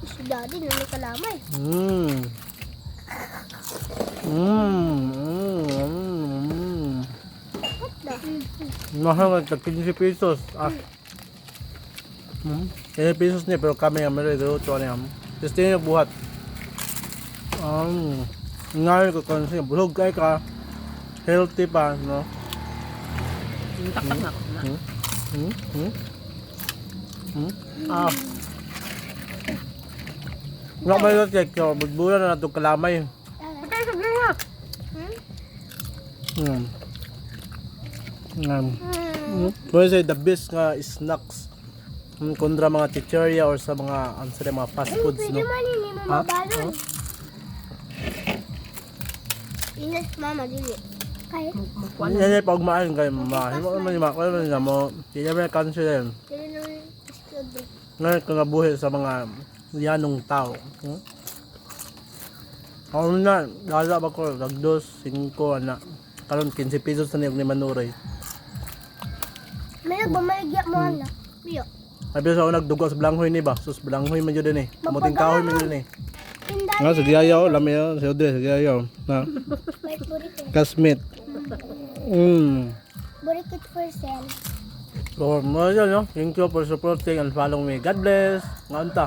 Si Daddy, nung kalamay. What the? Mahal nga, 15 pesos. 15 pesos niya, pero kami nga meron ito. Ito niya. Tapos tingin niya buhat. Ngayon ko kung siya, bulog kay ka. Healthy pa, no? Taktak na ako na. Nga may check ko, magbulan na itong kalamay. Okay, sabi nga. Pwede say the best nga snacks. Kundra mga chicheria or sa mga, ano sila, mga fast foods, Pwede no? man hindi mo mabalon. Inas mama, dili. Kahit. Yan yung pagmaan kayo, mama. Hindi mo naman yung makakala mo niya mo. Hindi naman yung cancer yan. Dili naman iskod. Ngayon ka nabuhi sa mga yanong tao. Ako na, lala ba ko, lagdos, 5, anak. Karon 15 pesos na niyog ni Manuray. May nagbamayagya mo anak. Biyo. Sabi sa ako nagdugo sa Balanghoy ni ba? Sus, Balanghoy man yun din eh. Kamuting kahoy man yun eh. Tindahan. Nga, sige ayaw, lami yun. Si Audrey, sige ayaw. Na, Wait, burikit. kasmit. Burikit for sale. So, mo yun, no? Thank you for supporting and following me. God bless. Nga unta.